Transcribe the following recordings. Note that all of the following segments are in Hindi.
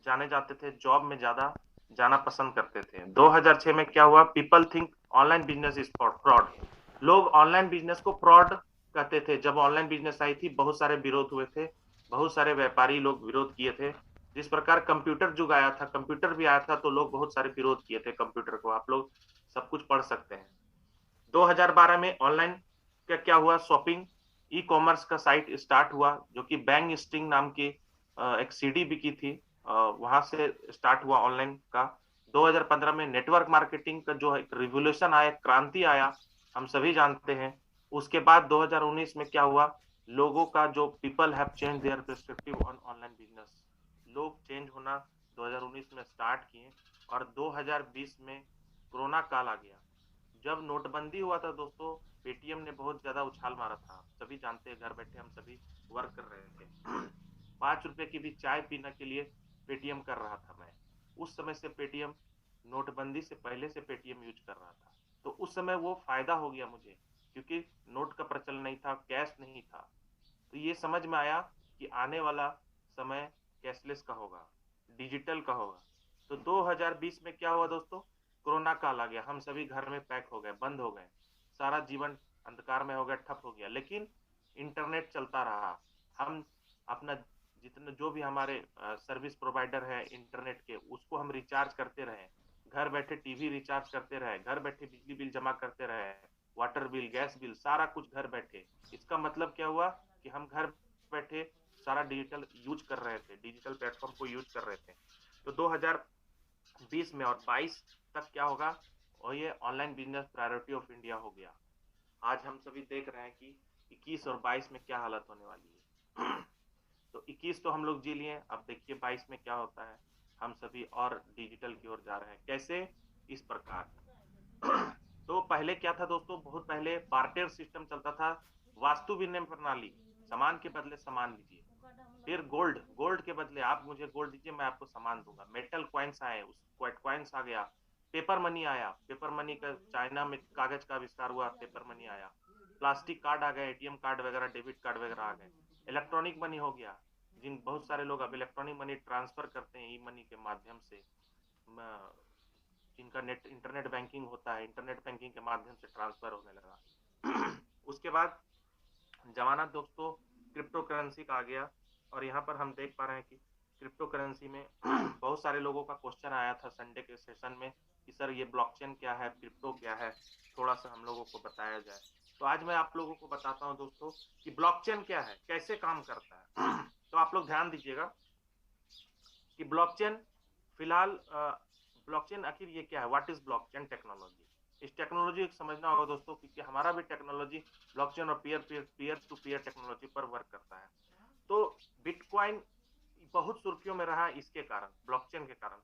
जाने जाते थे, जॉब में ज़्यादा जाना पसंद करते थे। 2006 में क्या हुआ, people think online business is fraud. लोग ऑनलाइन बिज़नेस को फ्रॉड कहते थे। जब ऑनलाइन बिज़नेस आई थी, बहुत सारे विरोध हुए थे, बहुत सारे व्यापारी लोग विरोध किए थे। जिस प्रकार कंप्यूटर युग आया था, कंप्यूटर भी आया था, तो लोग बहुत सारे विरोध किए थे कंप्यूटर को। आप लोग सब कुछ पढ़ सकते हैं। 2012 में ऑनलाइन का क्या हुआ, शॉपिंग ई कॉमर्स का साइट स्टार्ट हुआ, जो कि बैंग स्टिंग नाम की एक सीडी बिकी थी, वहां से स्टार्ट हुआ ऑनलाइन का। 2015 में नेटवर्क मार्केटिंग का जो एक रिवोल्यूशन आया, क्रांति आया, हम सभी जानते हैं। उसके बाद 2019 में क्या हुआ, लोगों का जो people have change their perspective on online business, लोग चेंज होना 2019 में स्टार्ट किए। और 2020 में कोरोना काल आ गया। जब नोटबंदी हुआ था दोस्तों, पेटीएम ने बहुत ज्यादा उछाल मारा था। सभी जानते हैं, घर बैठे हम सभी वर्क कर रहे थे। 5 रुपए की भी चाय पीने के लिए पेटीएम कर रहा था मैं। उस समय से पेटीएम, नोटबंदी से पहले से पेटीएम यूज कर रहा था। तो उस समय वो फायदा हो गया मुझे, क्योंकि नोट का प्रचलन नहीं था, कैश नहीं था। तो ये समझ में आया कि आने वाला समय कैशलेस का होगा, डिजिटल का होगा। तो 2020 में क्या हुआ दोस्तों, कोरोना काल आ गया। हम सभी घर में पैक हो गए, बंद हो गए, सारा जीवन अंधकार में हो गया, ठप हो गया। लेकिन इंटरनेट चलता रहा। हम अपना जितने जो भी हमारे सर्विस प्रोवाइडर है इंटरनेट के, उसको हम रिचार्ज करते रहे, घर बैठे टीवी रिचार्ज करते रहे, घर बैठे बिजली बिल जमा करते रहे, वाटर बिल, गैस बिल, सारा कुछ घर बैठे। इसका मतलब क्या हुआ कि हम घर बैठे सारा डिजिटल यूज कर रहे थे, डिजिटल प्लेटफॉर्म को यूज कर रहे थे। तो 2020 में और 22 तक क्या होगा, और ये online business priority of India हो गया। आज हम सभी देख रहे हैं कि 21 और 22 में क्या हालत होने वाली है। तो 21 तो हम लोग जी लिए, अब देखिए 22 में क्या होता है। हम सभी और डिजिटल की ओर जा रहे हैं। कैसे, इस प्रकार। तो पहले क्या था दोस्तों, बहुत पहले बार्टर सिस्टम चलता था, वास्तु विनिमय प्रणाली, सामान के बदले सामान लीजिए। फिर गोल्ड, गोल्ड के बदले आप मुझे गोल्ड दीजिए, मैं आपको सामान दूंगा। मेटल कॉइन्स आए, उस कॉइन्स आ गया। पेपर मनी आया, पेपर मनी का चाइना में कागज का आविष्कार हुआ, पेपर मनी आया। प्लास्टिक कार्ड आ गए, एटीएम कार्ड वगैरह, डेबिट कार्ड वगैरह आ गए। इलेक्ट्रॉनिक मनी हो गया, जिन बहुत सारे लोग अब इलेक्ट्रॉनिक मनी ट्रांसफर करते हैं ई मनी के माध्यम से। जिनका नेट इंटरनेट बैंकिंग होता है, इंटरनेट बैंकिंग के माध्यम से ट्रांसफर होने लगा। उसके बाद जमाना दोस्तों क्रिप्टो करेंसी का आ गया। और यहाँ पर हम देख पा रहे हैं कि क्रिप्टो करेंसी में बहुत सारे लोगों का क्वेश्चन आया था संडे के सेशन में कि सर ये ब्लॉकचेन क्या है, क्रिप्टो क्या है, थोड़ा सा हम लोगों को बताया जाए। तो आज मैं आप लोगों को बताता हूँ दोस्तों कि ब्लॉकचेन क्या है, कैसे काम करता है। तो आप लोग ध्यान दीजिएगा कि ब्लॉकचेन, फिलहाल ब्लॉकचेन आखिर ये क्या है, व्हाट इज ब्लॉकचेन टेक्नोलॉजी। इस टेक्नोलॉजी को समझना होगा दोस्तों, क्योंकि हमारा भी टेक्नोलॉजी ब्लॉकचेन और पीयर टू पीयर टेक्नोलॉजी पर वर्क करता है। तो बिटकॉइन बहुत सुर्खियों में रहा इसके कारण, ब्लॉकचेन के कारण।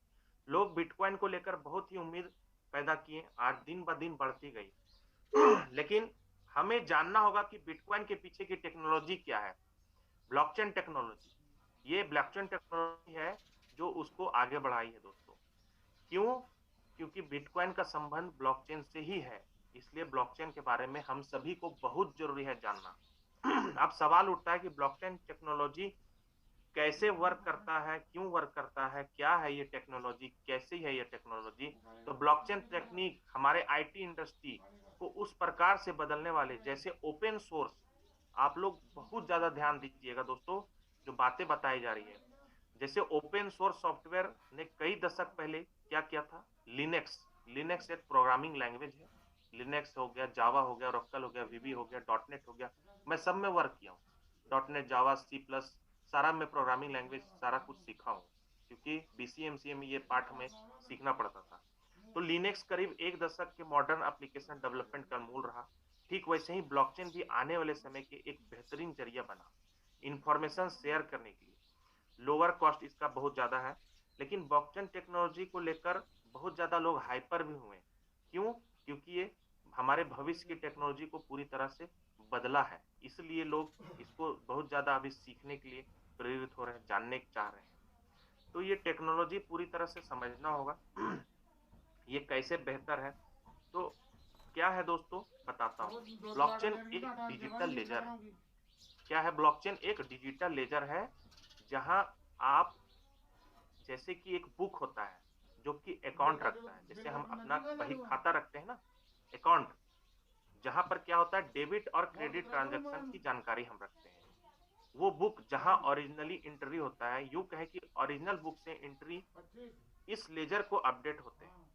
लोग बिटकॉइन को लेकर बहुत ही उम्मीद पैदा किए, आज दिन ब दिन बढ़ती गई। लेकिन हमें जानना होगा कि बिटकॉइन के पीछे की टेक्नोलॉजी क्या है, ब्लॉकचेन टेक्नोलॉजी। ये ब्लॉकचेन टेक्नोलॉजी है जो उसको आगे बढ़ाई है दोस्तों। क्यों, क्योंकि बिटकॉइन का संबंध ब्लॉकचेन से ही है, इसलिए ब्लॉकचेन के बारे में हम सभी को बहुत जरूरी है जानना। अब सवाल उठता है कि ब्लॉकचेन टेक्नोलॉजी कैसे वर्क करता है, क्यों वर्क करता है, क्या है ये टेक्नोलॉजी, कैसी है ये टेक्नोलॉजी। तो ब्लॉकचेन टेक्निक हमारे आईटी इंडस्ट्री को उस प्रकार से बदलने वाले, जैसे ओपन सोर्स, आप लोग बहुत ज्यादा ध्यान दीजिएगा दोस्तों जो बातें बताई जा रही है। जैसे ओपन सोर्स सॉफ्टवेयर ने कई दशक पहले क्या किया था, लिनक्स, लिनक्स एक प्रोग्रामिंग लैंग्वेज है। लिनक्स हो गया, जावा हो गया, रॉक्कल हो गया, वीबी हो गया, डॉटनेट हो गया, मैं सब में वर्क किया हूँ। डॉटनेट, जावा, सी प्लस, सारा में प्रोग्रामिंग लैंग्वेज सारा कुछ सीखा हूँ, क्योंकि बीसीएमसीए में ये पाठ में सीखना पड़ता था। तो लिनक्स करीब एक दशक के मॉडर्न एप्लीकेशन डेवलपमेंट का मूल रहा। ठीक वैसे ही ब्लॉकचेन भी आने वाले समय के एक बेहतरीन जरिया बना इंफॉर्मेशन शेयर करने के लिए। लोअर कॉस्ट इसका बहुत ज्यादा है, लेकिन ब्लॉकचेन टेक्नोलॉजी को लेकर बहुत ज्यादा लोग हाइपर भी हुए। क्यों, क्योंकि ये हमारे भविष्य की टेक्नोलॉजी को पूरी तरह से बदला है, इसलिए लोग इसको बहुत ज्यादा अभी सीखने के लिए प्रेरित हो रहे हैं, जानने चाह रहे हैं। तो ये टेक्नोलॉजी पूरी तरह से समझना होगा। ये कैसे बेहतर है, तो क्या है दोस्तों बताता हूँ। ब्लॉकचेन एक डिजिटल लेजर है। क्या है ब्लॉकचेन, एक डिजिटल लेजर है, जहां आप जैसे कि एक बुक होता है जो कि अकाउंट रखता है, जैसे हम अपना बही खाता रखते हैं ना, अकाउंट, जहां पर क्या होता है डेबिट और क्रेडिट ट्रांजैक्शन की जानकारी हम रखते हैं। वो बुक जहां ओरिजिनली एंट्री होता है, यूं कहे कि ओरिजिनल बुक से एंट्री इस लेजर को अपडेट होते हैं।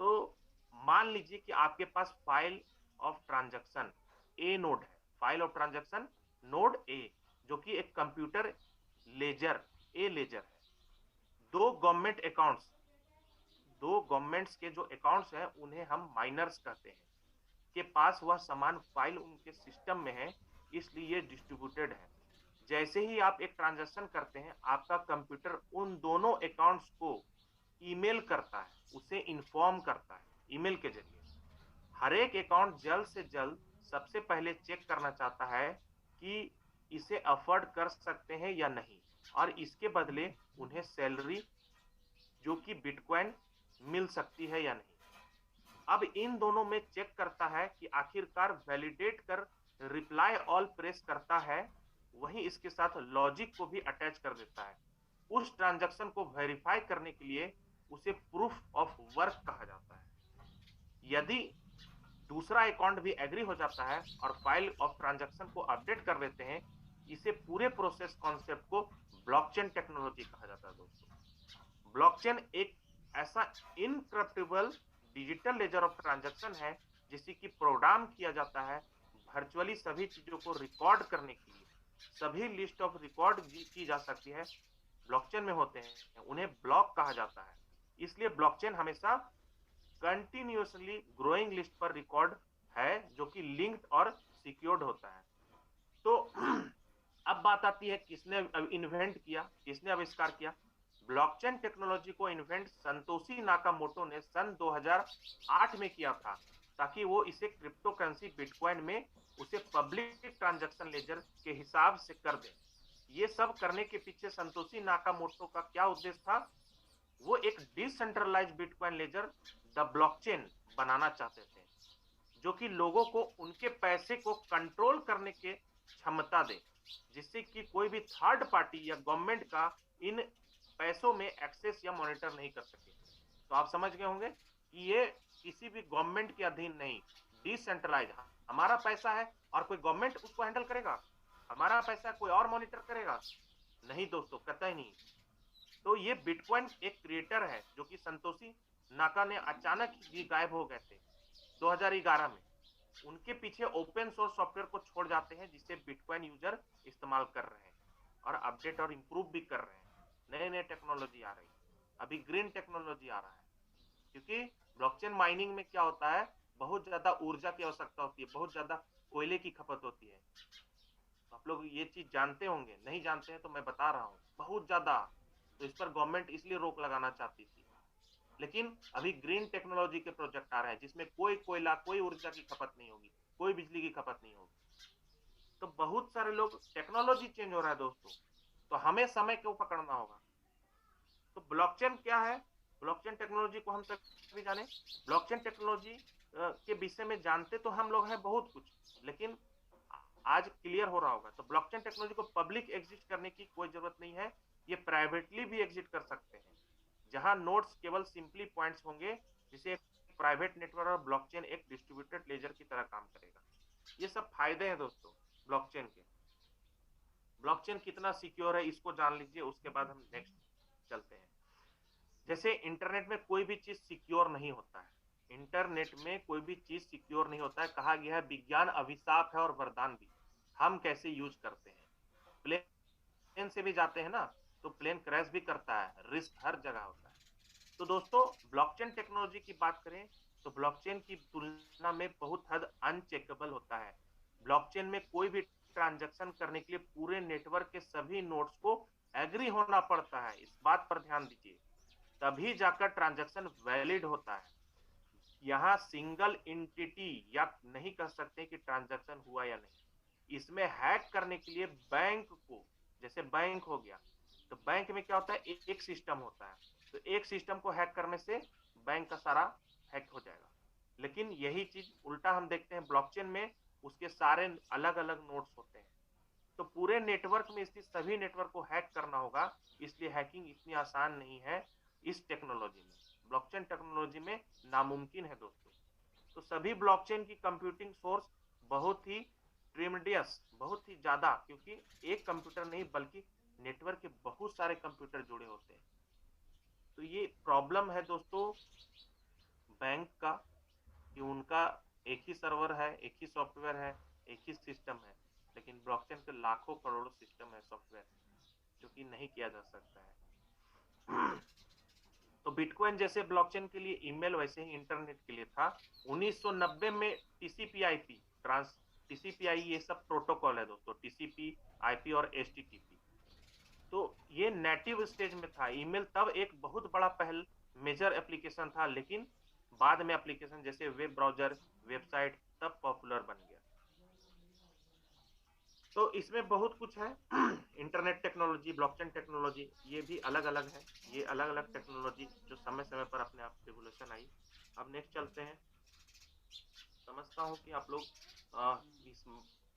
तो मान लीजिए कि आपके पास file of transaction A node है, file of transaction node A, जो कि एक कंप्यूटर लेजर ए लेजर है। दो गवर्नमेंट अकाउंट्स, दो गवर्नमेंट्स के जो अकाउंट्स हैं उन्हें हम माइनर्स कहते हैं, के पास वह समान फाइल उनके सिस्टम में है, इसलिए ये डिस्ट्रीब्यूटेड है। जैसे ही आप एक ट्रांजैक्शन करते हैं, आपका कंप्यूटर उन दोनों अकाउंट्स को ईमेल करता है, उसे इन्फॉर्म करता है ईमेल के जरिए। हर एक अकाउंट जल्द से जल्द सबसे पहले चेक करना चाहता है कि इसे अफोर्ड कर सकते हैं या नहीं, और इसके बदले उन्हें सैलरी जो कि बिटकॉइन मिल सकती है या नहीं। अब इन दोनों में चेक करता है कि आखिरकार वैलिडेट कर रिप्लाई ऑल प्रेस करता है, वहीं इसके साथ लॉजिक को भी अटैच कर देता है। उस ट्रांजैक्शन को वेरीफाई करने के लिए उसे प्रूफ ऑफ वर्क कहा जाता है। यदि दूसरा अकाउंट भी एग्री हो जाता है और फाइल ऑफ ट्रांजैक्शन को अपडेट कर देते हैं, इसे पूरे प्रोसेस कॉन्सेप्ट को ब्लॉकचेन टेक्नोलॉजी कहा जाता है दोस्तों। ब्लॉकचेन एक ऐसा इनक्रप्टेबल डिजिटल लेजर ऑफ ट्रांजैक्शन है जिसे कि प्रोग्राम किया जाता है वर्चुअली सभी चीजों को रिकॉर्ड करने के लिए। सभी लिस्ट ऑफ रिकॉर्ड की जा सकती है ब्लॉकचेन में होते हैं, उन्हें ब्लॉक कहा जाता है। इसलिए ब्लॉकचेन हमेशा कंटिन्यूअसली ग्रोइंग लिस्ट पर रिकॉर्ड है जो कि लिंक्ड और सिक्योर्ड होता है। तो अब बात आती है किसने इन्वेंट किया, किसने आविष्कार किया। ब्लॉकचेन टेक्नोलॉजी को इन्वेंट संतोशी नाकामोटो ने सन 2008 में किया था, ताकि वो इसे क्रिप्टो करेंसी बिटकॉइन में उसे पब्लिक ट्रांजैक्शन लेजर के हिसाब से कर दे। ये सब करने के पीछे संतोशी नाकामोटो का क्या उद्देश्य था, वो एक decentralise bitcoin ledger the blockchain बनाना चाहते थे, जो कि लोगों को उनके पैसे को कंट्रोल करने के क्षमता दे, जिससे कि कोई भी थर्ड पार्टी या गवर्नमेंट का इन पैसों में एक्सेस या मॉनिटर नहीं कर सके। तो आप समझ गए होंगे कि ये किसी भी गवर्नमेंट के अधीन नहीं, डिसेंट्रलाइज, हमारा पैसा है और कोई गवर्नमेंट उसको हैंडल करेगा, हमारा पैसा कोई और मॉनिटर करेगा, नहीं दोस्तों, कतई नहीं। तो ये बिटकॉइन एक क्रिएटर है जो कि संतोशी नाका ने अचानक ही गायब हो गए थे 2011 में। उनके पीछे ओपन सोर्स सॉफ्टवेयर को छोड़ जाते हैं जिसे बिटकॉइन यूजर इस्तेमाल कर रहे हैं और अपडेट और इंप्रूव भी कर रहे हैं। नए नए टेक्नोलॉजी आ रही है, अभी ग्रीन टेक्नोलॉजी आ रहा है, क्योंकि ब्लॉकचेन माइनिंग में क्या होता है, बहुत ज्यादा ऊर्जा की आवश्यकता होती है, बहुत ज्यादा कोयले की खपत होती है। तो आप लोग ये चीज जानते होंगे, नहीं जानते हैं तो मैं बता रहा हूँ, बहुत ज्यादा। तो इस पर गवर्नमेंट इसलिए रोक लगाना चाहती थी। लेकिन अभी ग्रीन टेक्नोलॉजी के प्रोजेक्ट आ रहे हैं जिसमें कोई कोयला, कोई ऊर्जा की खपत नहीं होगी, कोई बिजली की खपत नहीं होगी। तो बहुत सारे लोग, टेक्नोलॉजी चेंज हो रहा है दोस्तों, तो हमें समय को पकड़ना होगा। तो ब्लॉकचेन क्या है, ब्लॉकचेन टेक्नोलॉजी को हम सभी जाने। ब्लॉकचेन टेक्नोलॉजी के विषय में जानते तो हम लोग हैं बहुत कुछ, लेकिन आज क्लियर हो रहा होगा। तो ब्लॉकचेन टेक्नोलॉजी को पब्लिक एग्जिस्ट करने की कोई जरूरत नहीं है, ये प्राइवेटली भी एग्जिट कर सकते हैं, जहां नोड्स केवल सिंपली पॉइंट्स होंगे, जिसे एक प्राइवेट नेटवर्क और ब्लॉकचेन एक डिस्ट्रीब्यूटेड लेजर की तरह काम करेगा। ये सब फायदे हैं दोस्तों ब्लॉकचेन के। ब्लॉकचेन कितना सिक्योर है इसको जान लीजिए, उसके बाद हम नेक्स्ट चलते हैं। जैसे इंटरनेट में कोई भी चीज सिक्योर नहीं होता है, इंटरनेट में कोई भी चीज सिक्योर नहीं होता है। कहा गया है विज्ञान अभिशाप है और वरदान भी, हम कैसे यूज करते हैं। प्लेन से भी जाते हैं ना, तो प्लेन क्रैश भी करता है, रिस्क हर जगह होता है। तो दोस्तों ब्लॉकचेन टेक्नोलॉजी की बात करें तो ब्लॉकचेन की तुलना में बहुत हद अनचेकेबल होता है। ब्लॉकचेन में कोई भी ट्रांजैक्शन करने के लिए पूरे नेटवर्क के सभी नोड्स को एग्री होना पड़ता है, इस बात पर ध्यान दीजिए, तभी जाकर ट्रांजैक्शन वैलिड होता है। यहाँ सिंगल एंटिटी या नहीं कह सकते कि ट्रांजैक्शन हुआ या नहीं। इसमें हैक करने के लिए बैंक को, जैसे बैंक हो गया, तो बैंक में क्या होता है, एक सिस्टम होता है, तो एक सिस्टम को हैक करने से बैंक का सारा हैक हो जाएगा। लेकिन यही चीज उल्टा हम देखते हैं ब्लॉकचेन में, उसके सारे अलग अलग नोड्स होते हैं, तो पूरे नेटवर्क में स्थित सभी नेटवर्क को हैक करना होगा, इसलिए हैकिंग इतनी आसान नहीं है इस टेक्नोलॉजी में, ब्लॉकचेन टेक्नोलॉजी में नामुमकिन है दोस्तों। तो सभी ब्लॉकचेन की कंप्यूटिंग सोर्स बहुत ही ट्रिमेंडियस, बहुत ही ज्यादा, क्योंकि एक कंप्यूटर नहीं बल्कि नेटवर्क के बहुत सारे कंप्यूटर जुड़े होते हैं। तो ये प्रॉब्लम है दोस्तों बैंक का, कि उनका एक ही सर्वर है, एक ही सॉफ्टवेयर है, एक ही सिस्टम है, लेकिन ब्लॉकचेन के लाखों करोड़ों सिस्टम है, सॉफ्टवेयर, जो कि नहीं किया जा सकता है। तो बिटकॉइन जैसे ब्लॉकचेन के लिए ईमेल वैसे ही इंटरनेट के लिए था। 1990 में टीसीपी आईपी टीसीपी ये सब प्रोटोकॉल है दोस्तों, टीसीपी आईपी और एचटीटीपी। तो ये नेटिव स्टेज में था। ईमेल तब एक बहुत बड़ा पहल मेजर एप्लीकेशन था, लेकिन बाद में एप्लीकेशन जैसे वेब ब्राउजर, वेबसाइट तब पॉपुलर बन गया। तो इसमें बहुत कुछ है। इंटरनेट टेक्नोलॉजी, ब्लॉकचेन टेक्नोलॉजी, ये भी अलग अलग है। ये अलग अलग टेक्नोलॉजी जो समय समय पर अपने आप रेवोल्यूशन आई। अब नेक्स्ट चलते हैं। समझता हूँ कि आप लोग इस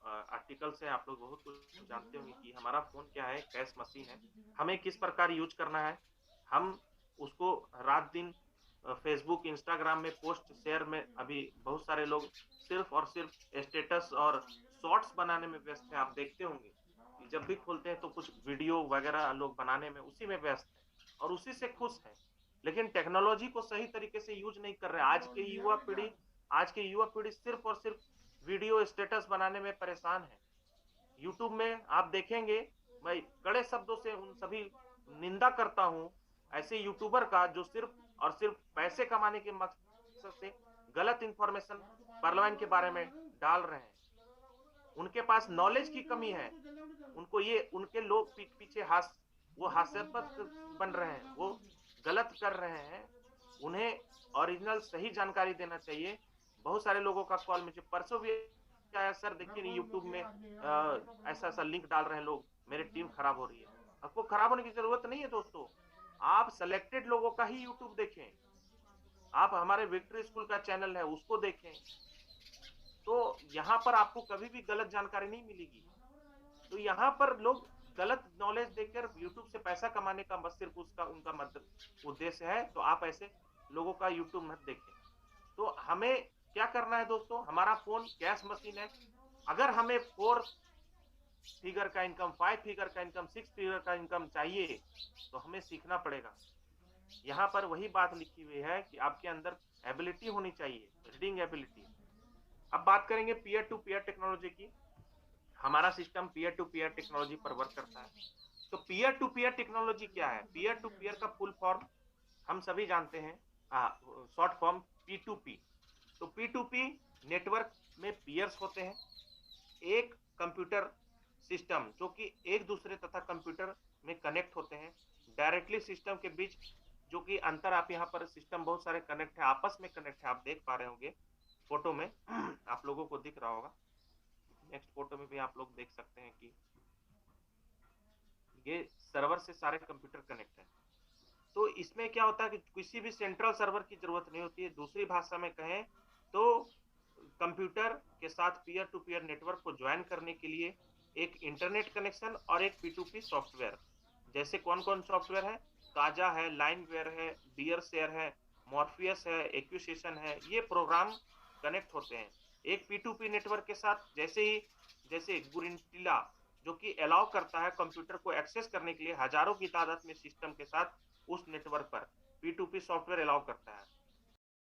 आर्टिकल से आप लोग बहुत कुछ जानते होंगे कि हमारा फोन क्या है, कैश मशीन है, हमें किस प्रकार यूज करना है। हम उसको रात दिन फेसबुक, इंस्टाग्राम में पोस्ट शेयर में, अभी बहुत सारे लोग सिर्फ और सिर्फ स्टेटस और शॉर्ट्स बनाने में व्यस्त है। आप देखते होंगे कि जब भी खोलते हैं तो कुछ वीडियो वगैरह लोग बनाने में, उसी में व्यस्त है और उसी से खुश है, लेकिन टेक्नोलॉजी को सही तरीके से यूज नहीं कर रहे। आज के युवा पीढ़ी सिर्फ और सिर्फ वीडियो स्टेटस बनाने में परेशान है। यूट्यूब में आप देखेंगे, मैं कड़े शब्दों से उन सभी निंदा करता हूं ऐसे यूट्यूबर का जो सिर्फ और सिर्फ पैसे कमाने के मकसद से गलत इंफॉर्मेशन पार्लियामेंट के बारे में डाल रहे हैं। उनके पास नॉलेज की कमी है। उनको ये उनके लोग पीछे वो हास्यास्पद बन रहे हैं, वो गलत कर रहे हैं। उन्हें ओरिजिनल सही जानकारी देना चाहिए। बहुत सारे लोगों का कॉल मुझे परसों भी आया, सर देखिए नहीं यूट्यूब में ऐसा ऐसा लिंक डाल रहे हैं लोग, मेरी टीम खराब हो रही है। आपको खराब होने की जरूरत नहीं है दोस्तों, आप सेलेक्टेड लोगों का ही यूट्यूब देखें। आप हमारे विक्ट्री स्कूल का चैनल है उसको देखें, तो यहाँ पर आपको कभी भी गलत जानकारी नहीं मिलेगी। तो यहाँ पर लोग गलत नॉलेज देकर यूट्यूब से पैसा कमाने का बस सिर्फ उसका उनका मतलब उद्देश्य है, तो आप ऐसे लोगों का यूट्यूब मत देखें। तो हमें क्या करना है दोस्तों, हमारा फोन कैश मशीन है। अगर हमें 4 फिगर का इनकम, 5 फिगर का इनकम, 6 फिगर का इनकम चाहिए तो हमें सीखना पड़ेगा। यहाँ पर वही बात लिखी हुई है कि आपके अंदर एबिलिटी होनी चाहिए, रीडिंग एबिलिटी। अब बात करेंगे पीयर टू पीयर टेक्नोलॉजी की। हमारा system peer to peer technology पर वर्क करता है। तो पीयर टू पीयर टेक्नोलॉजी क्या है? पीयर टू पीयर का फुल फॉर्म हम सभी जानते हैं, शॉर्ट फॉर्म P2P। तो P2P नेटवर्क में पीयर्स होते हैं, एक कंप्यूटर सिस्टम जो कि एक दूसरे तथा कंप्यूटर में कनेक्ट होते हैं डायरेक्टली सिस्टम के बीच। जो कि अंतर आप यहाँ पर सिस्टम बहुत सारे कनेक्ट है, आपस में कनेक्ट है, आप देख पा रहे होंगे फोटो में। आप लोगों को दिख रहा होगा, नेक्स्ट फोटो में भी आप लोग देख सकते हैं कि ये सर्वर से सारे कंप्यूटर कनेक्ट है। तो इसमें क्या होता है कि किसी भी सेंट्रल सर्वर की जरूरत नहीं होती है। दूसरी भाषा में कहें तो कंप्यूटर के साथ पीयर टू पीयर नेटवर्क को ज्वाइन करने के लिए एक इंटरनेट कनेक्शन और एक P2P सॉफ्टवेयर। जैसे कौन कौन सॉफ्टवेयर है? काजा है, लाइनवेयर है, डियर शेयर है, मॉर्फियस है, एक्विसेशन है। ये प्रोग्राम कनेक्ट होते हैं एक P2P नेटवर्क के साथ। जैसे गुरिंटिला जो कि अलाउ करता है कंप्यूटर को एक्सेस करने के लिए हजारों की तादाद में सिस्टम के साथ उस नेटवर्क पर P2P सॉफ्टवेयर अलाउ करता है।